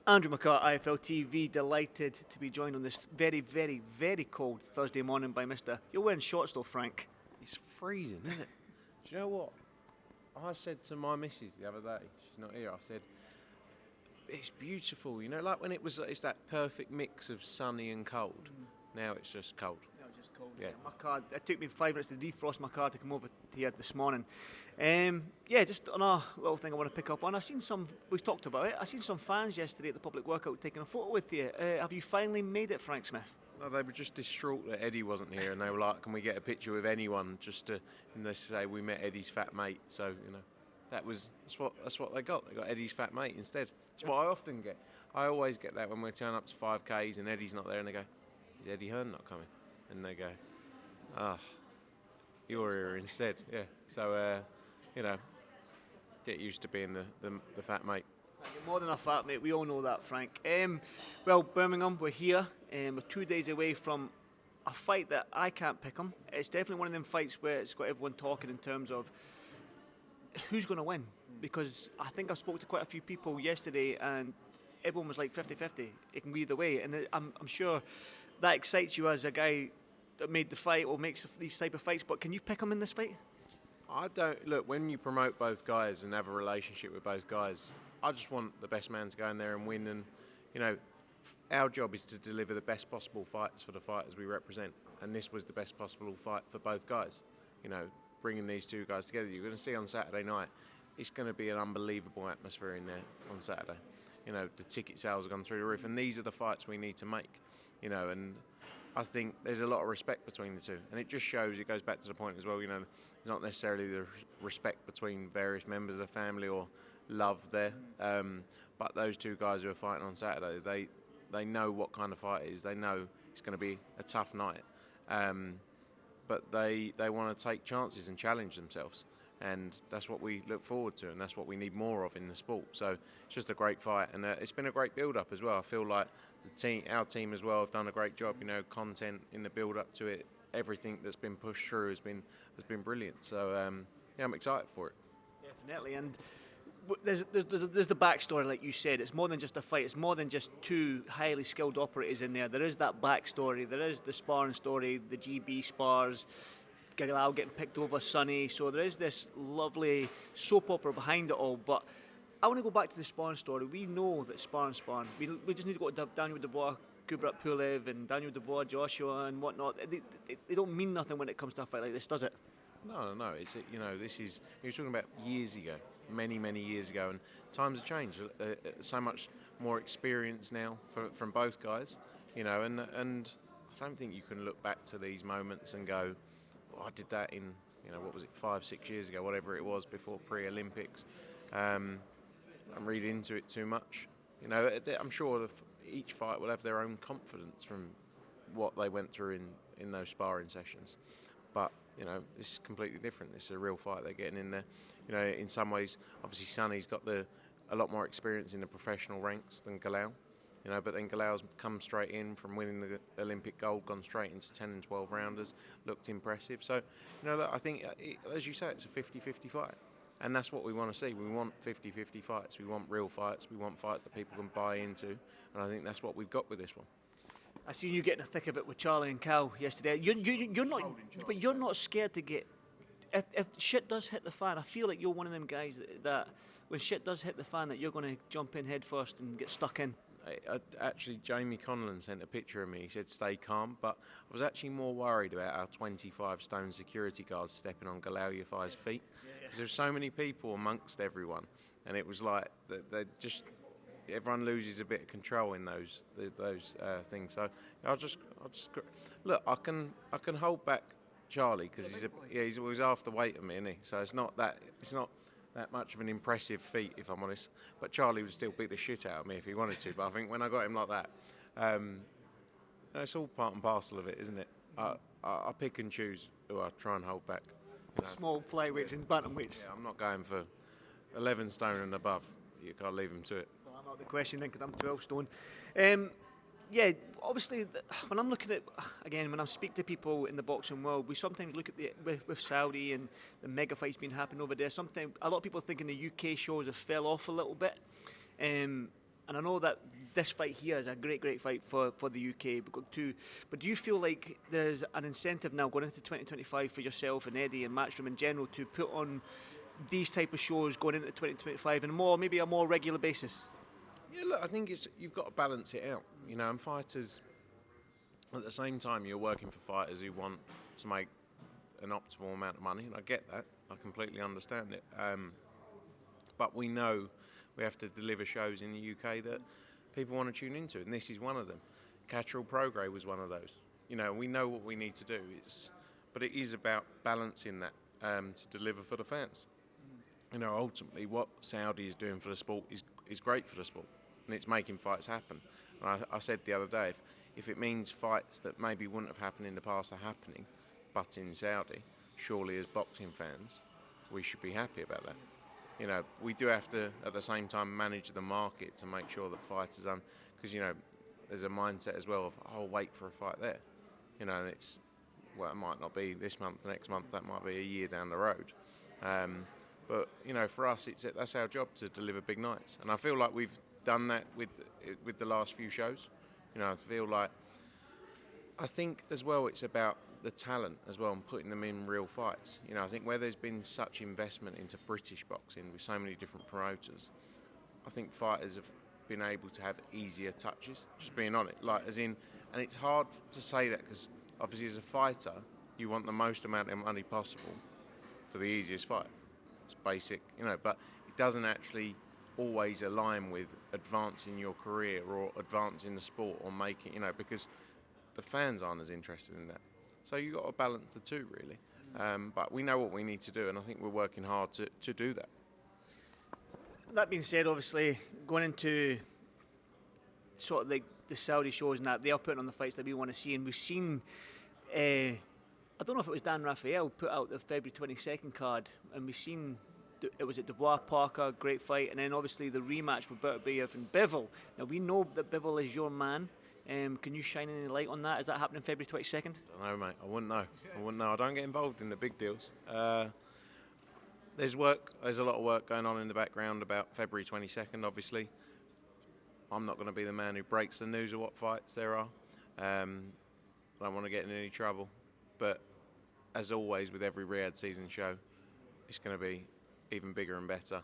Andrew McCart, iFLTV, delighted to be joined on this very, very, very cold Thursday morning by Mr. You're wearing shorts though, Frank. It's freezing, isn't it? Do you know what? I said to my missus the other day, she's not here, I said, it's beautiful, you know, like when it's that perfect mix of sunny and cold. Now it's just cold. No, just cold. Yeah. My car, it took me 5 minutes to defrost my car to come over here this morning. Just another little thing I want to pick up on. We've talked about it, I seen some fans yesterday at the public workout taking a photo with you. Have you finally made it, Frank Smith? No, they were just distraught that Eddie wasn't here, and they were like, can we get a picture with anyone, and they say we met Eddie's fat mate. So, you know, that's what they got. They got Eddie's fat mate instead. That's what I often get. I always get that when we turn up to 5Ks and Eddie's not there, and they go, is Eddie Hearn not coming? And they go, you're here instead. Yeah. So, you know, get used to being the fat mate. You're more than a fat mate, we all know that, Frank. Well, Birmingham, we're here. We're 2 days away from a fight that I can't pick 'em. It's definitely one of them fights where it's got everyone talking in terms of who's going to win. Because I think I spoke to quite a few people yesterday and everyone was like 50-50. It can go either way. And I'm sure that excites you as a guy that made the fight or makes these type of fights. But can you pick 'em in this fight? I don't. Look, when you promote both guys and have a relationship with both guys, I just want the best man to go in there and win. And, you know, our job is to deliver the best possible fights for the fighters we represent. And this was the best possible fight for both guys. You know, bringing these two guys together. You're going to see on Saturday night, it's going to be an unbelievable atmosphere in there on Saturday. You know, the ticket sales have gone through the roof. And these are the fights we need to make. You know, and I think there's a lot of respect between the two. And it just shows, it goes back to the point as well, you know, it's not necessarily the respect between various members of the family or love there. But those two guys who are fighting on Saturday, they know what kind of fight it is. They know it's going to be a tough night. But they want to take chances and challenge themselves. And that's what we look forward to, and that's what we need more of in the sport. So it's just a great fight, and it's been a great build-up as well. I feel like our team as well have done a great job. You know, content in the build-up to it, everything that's been pushed through has been brilliant. So yeah, I'm excited for it. Definitely, and there's the backstory, like you said. It's more than just a fight. It's more than just two highly skilled operators in there. There is that backstory. There is the sparring story, the GB spars, Galal getting picked over Sonny. So there is this lovely soap opera behind it all. But I want to go back to the sparring story. We know that sparring. We just need to go to Daniel Dubois, Kubrat Pulev, and Daniel Dubois, Joshua, and whatnot. They don't mean nothing when it comes to a fight like this, does it? No. It's, you know, this is, you're talking about years ago, many years ago, and times have changed. So much more experience now from both guys, you know, and I don't think you can look back to these moments and go, oh, I did that in, you know, what was it, 5-6 years ago, whatever it was, before pre-Olympics. Don't read into it too much. You know, I'm sure each fight will have their own confidence from what they went through in those sparring sessions. But, you know, this is completely different. It's a real fight they're getting in there. You know, in some ways, obviously Sonny's got a lot more experience in the professional ranks than Galal. You know, but then Galal's come straight in from winning the Olympic gold, gone straight into 10 and 12 rounders, looked impressive. So, you know, look, I think, as you say, it's a 50-50 fight. And that's what we want to see. We want 50-50 fights. We want real fights. We want fights that people can buy into. And I think that's what we've got with this one. I seen you getting the thick of it with Charlie and Cal yesterday. You're not scared to get. If shit does hit the fan, I feel like you're one of them guys that when shit does hit the fan, that you're going to jump in head first and get stuck in. Actually, Jamie Conlon sent a picture of me. He said, stay calm. But I was actually more worried about our 25-stone security guards stepping on Galal Yafai's feet. Because there's so many people amongst everyone. And it was like, everyone loses a bit of control in those things. So I'll just look. I can hold back Charlie because he's after weight of me, isn't he? So it's not that much of an impressive feat, if I'm honest. But Charlie would still beat the shit out of me if he wanted to. But I think when I got him like that, it's all part and parcel of it, isn't it? I pick and choose who I try and hold back. You know? Small flyweights and bantamweights. Yeah, I'm not going for 11 stone and above. You can't leave him to it. Well, I'm not the question then, because I'm 12 stone. Yeah, obviously, when I'm looking at, again, when I speak to people in the boxing world, we sometimes look at with Saudi and the mega fights being happening over there. Sometimes a lot of people thinking the UK shows have fell off a little bit. And I know that this fight here is a great fight for the UK. We've got two. But do you feel like there's an incentive now going into 2025 for yourself and Eddie and Matchroom in general to put on these type of shows going into 2025 and maybe a more regular basis? Yeah, look, I think you've got to balance it out, and fighters, at the same time, you're working for fighters who want to make an optimal amount of money, and I get that. I completely understand it. But we know we have to deliver shows in the UK that people want to tune into, and this is one of them. Catterall Prograde was one of those. We know what we need to do. But it is about balancing that to deliver for the fans. Ultimately, what Saudi is doing for the sport is great for the sport, and it's making fights happen. And I said the other day, if it means fights that maybe wouldn't have happened in the past are happening, but in Saudi, surely as boxing fans, we should be happy about that. We do have to, at the same time, manage the market to make sure that fighters because there's a mindset as well of, wait for a fight there. And it might not be this month, next month, that might be a year down the road. But for us, that's our job to deliver big nights, and I feel like we've done that with the last few shows. I think as well it's about the talent as well and putting them in real fights. I think where there's been such investment into British boxing with so many different promoters, I think fighters have been able to have easier touches. Just being on it, and it's hard to say that because obviously as a fighter, you want the most amount of money possible for the easiest fight. It's basic, but it doesn't actually always align with advancing your career or advancing the sport or making, because the fans aren't as interested in that. So you've got to balance the two, really. But we know what we need to do, and I think we're working hard to do that. That being said, obviously, going into sort of the Saudi shows and that, they are putting on the fights that we want to see, and we've seen... I don't know if it was Dan Raphael put out the February 22nd card, and we've seen it was at Dubois Parker, great fight, and then obviously the rematch with Bertbayev and Bivol. Now we know that Bivol is your man. Can you shine any light on that? Is that happening February 22nd? I don't know, mate. I wouldn't know. I don't get involved in the big deals. There's a lot of work going on in the background about February 22nd, obviously. I'm not going to be the man who breaks the news of what fights there are. I don't want to get in any trouble. But as always with every Riyadh season show, it's going to be even bigger and better.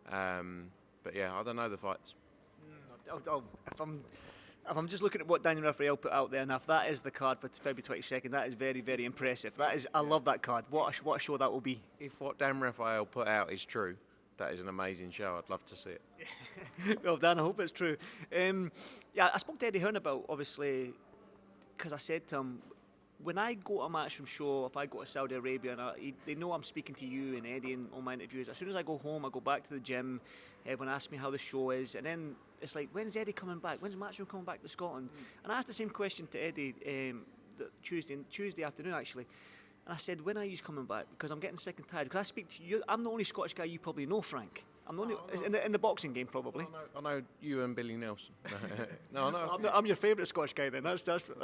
But yeah, I don't know the fights. If I'm just looking at what Daniel Raphael put out there, and if that is the card for February 22nd, that is very, very impressive. I love that card. What a show that will be. If what Dan Raphael put out is true, that is an amazing show. I'd love to see it. Well, Dan, I hope it's true. I spoke to Eddie Hearn about, obviously, because I said to him, when I go to a Matchroom show, if I go to Saudi Arabia, and they know I'm speaking to you and Eddie in all my interviews, as soon as I go home, I go back to the gym, everyone asks me how the show is, and then it's like, when's Eddie coming back? When's Matchroom coming back to Scotland? And I asked the same question to Eddie Tuesday afternoon, actually. And I said, when are you coming back? Because I'm getting sick and tired. Because I speak to you, I'm the only Scottish guy you probably know, Frank. I'm the only in the boxing game, probably. I know you and Billy Nelson. No. I'm your favourite Scottish guy then. That's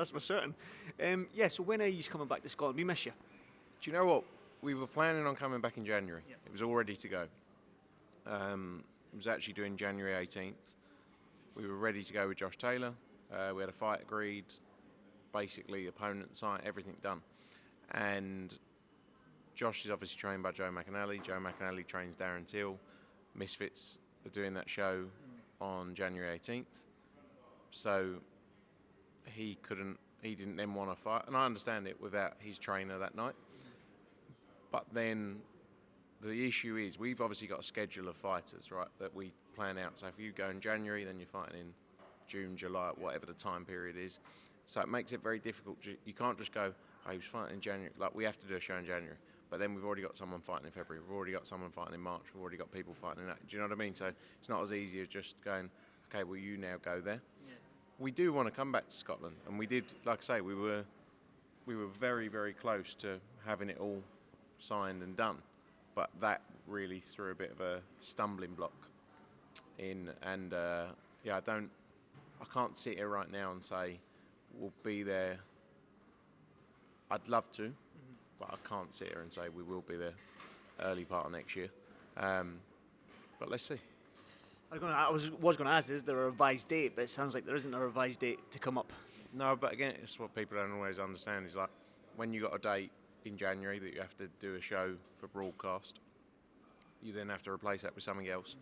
for certain. So when are you coming back to Scotland? We miss you. Do you know what? We were planning on coming back in January. Yeah. It was all ready to go. It was actually doing January 18th. We were ready to go with Josh Taylor. We had a fight agreed. Basically, opponent signed, everything done. And Josh is obviously trained by Joe McAnally. Joe McAnally trains Darren Till. Misfits are doing that show on January 18th. So he didn't then want to fight. And I understand it without his trainer that night. But then the issue is we've obviously got a schedule of fighters, right, that we plan out. So if you go in January, then you're fighting in June, July, whatever the time period is. So it makes it very difficult. You can't just go, he was fighting in January. Like, we have to do a show in January. But then we've already got someone fighting in February. We've already got someone fighting in March. We've already got people fighting in that. Do you know what I mean? So it's not as easy as just going, okay, well, you now go there. Yeah. We do want to come back to Scotland. And we did, like I say, we were very, very close to having it all signed and done. But that really threw a bit of a stumbling block in. And, I can't sit here right now and say we'll be there. I'd love to. But I can't sit here and say we will be there early part of next year. But let's see. was going to ask, is there a revised date? But it sounds like there isn't a revised date to come up. No, but again, it's what people don't always understand is like when you got a date in January that you have to do a show for broadcast, you then have to replace that with something else,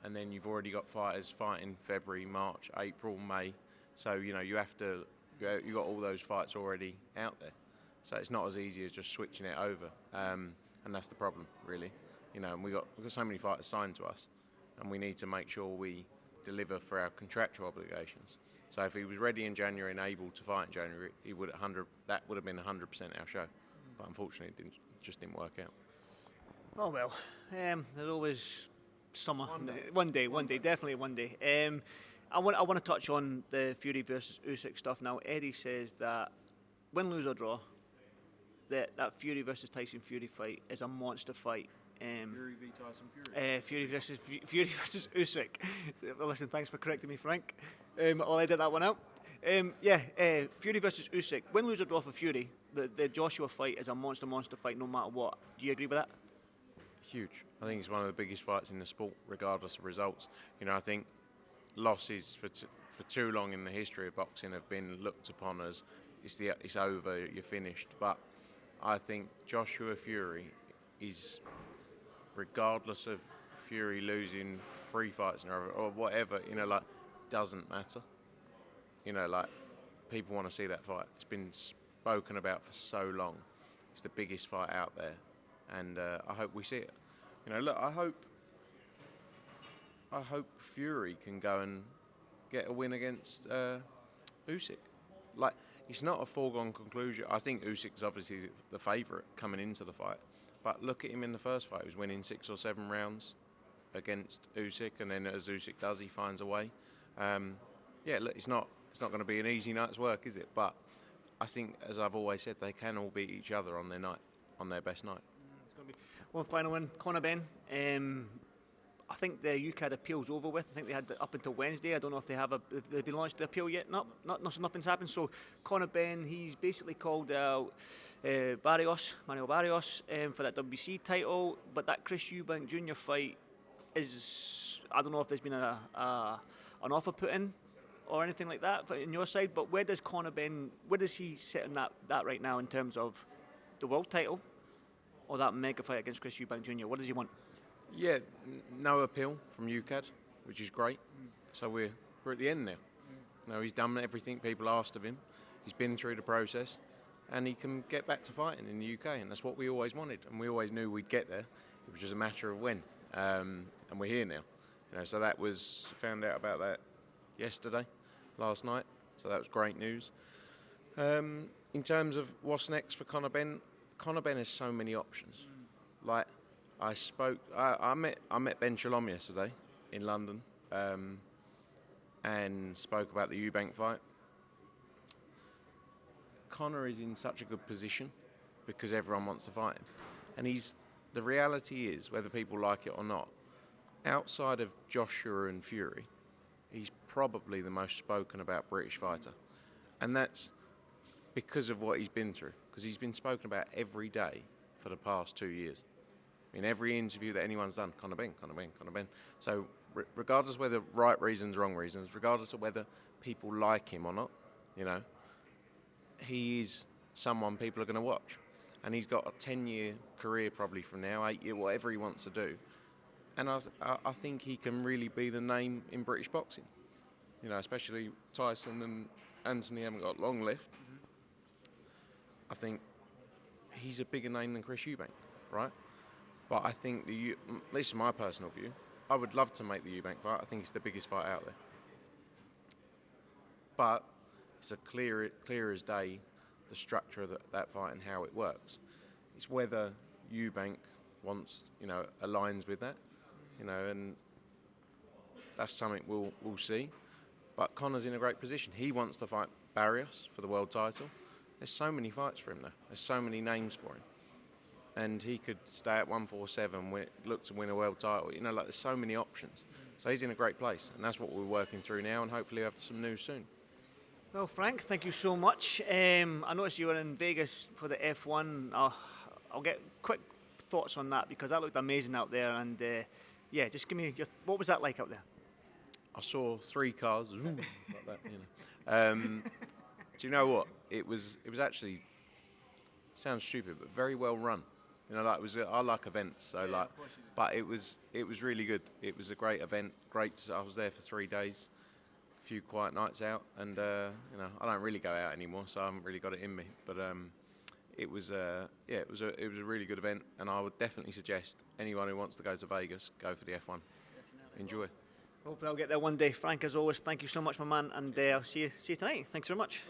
and then you've already got fighters fighting February, March, April, May. So you got all those fights already out there. So it's not as easy as just switching it over, and that's the problem, really. And we've got so many fighters signed to us, and we need to make sure we deliver for our contractual obligations. So if he was ready in January and able to fight in January, that would have been 100% our show. But unfortunately, it just didn't work out. Oh well, there's always summer. One day, definitely one day. I want to touch on the Fury versus Usyk stuff now. Eddie says that win, lose or draw, that Fury versus Tyson Fury fight is a monster fight. Fury v Tyson Fury. Fury versus Usyk. Listen, thanks for correcting me, Frank. I'll edit that one out. Fury versus Usyk. Win, lose or draw for Fury. The Joshua fight is a monster fight no matter what. Do you agree with that? Huge. I think it's one of the biggest fights in the sport, regardless of results. I think losses for too long in the history of boxing have been looked upon as it's over, you're finished. But I think Joshua Fury is, regardless of Fury losing 3 fights or whatever, doesn't matter. People want to see that fight. It's been spoken about for so long. It's the biggest fight out there, and I hope we see it. I hope Fury can go and get a win against Usyk. It's not a foregone conclusion. I think Usyk's obviously the favourite coming into the fight, but look at him in the first fight. He was winning 6 or 7 rounds against Usyk, and then as Usyk does, he finds a way. It's not going to be an easy night's work, is it? But I think, as I've always said, they can all beat each other on their best night. It's going to be one final one. Conor Benn. I think the Ukad appeal's over with. I think they had up until Wednesday. I don't know if they've been launched the appeal yet. Nothing's happened. So Conor Benn, he's basically called out Manuel Barrios for that WBC title. But that Chris Eubank Jr. fight is, I don't know if there's been an offer put in or anything like that in your side. But where does Conor Benn, where does he sit in that right now in terms of the world title or that mega fight against Chris Eubank Jr.? What does he want? Yeah, no appeal from Ukad, which is great. So we're at the end now. No, he's done everything people asked of him. He's been through the process, and he can get back to fighting in the UK, and that's what we always wanted, and we always knew we'd get there. It was just a matter of when, and we're here now. So that was, found out about that last night. So that was great news. In terms of what's next for Conor Benn has so many options. I met Ben Shalom yesterday in London and spoke about the Eubank fight. Conor is in such a good position because everyone wants to fight him. And the reality is, whether people like it or not, outside of Joshua and Fury, he's probably the most spoken about British fighter. And that's because of what he's been through, because he's been spoken about every day for the past 2 years. In every interview that anyone's done, Conor Benn. So regardless of whether right reasons, wrong reasons, regardless of whether people like him or not, he is someone people are going to watch. And he's got a 10-year career probably from now, 8 years, whatever he wants to do. And I think he can really be the name in British boxing. Especially Tyson and Anthony haven't got long left. I think he's a bigger name than Chris Eubank, right? But I think, at least in my personal view, I would love to make the Eubank fight. I think it's the biggest fight out there. But it's a clear as day, the structure of that fight and how it works. It's whether Eubank wants, aligns with that, and that's something we'll see. But Conor's in a great position. He wants to fight Barrios for the world title. There's so many fights for him though. There's so many names for him. And he could stay at 147, look to win a world title. There's so many options. So he's in a great place, and that's what we're working through now, and hopefully we'll have some news soon. Well, Frank, thank you so much. I noticed you were in Vegas for the F1. I'll get quick thoughts on that because that looked amazing out there. And just give me what was that like out there? I saw 3 cars, like that, you know. Do you know what? It was actually, sounds stupid, but very well run. You know, like I like events, so like, but it was really good. It was a great event. Great. I was there for 3 days, a few quiet nights out, and you know, I don't really go out anymore, so I haven't really got it in me. But it was it was a really good event, and I would definitely suggest anyone who wants to go to Vegas, go for the F1. Enjoy. Hopefully I'll get there one day. Frank, as always, thank you so much, my man, and I'll see you tonight. Thanks very much.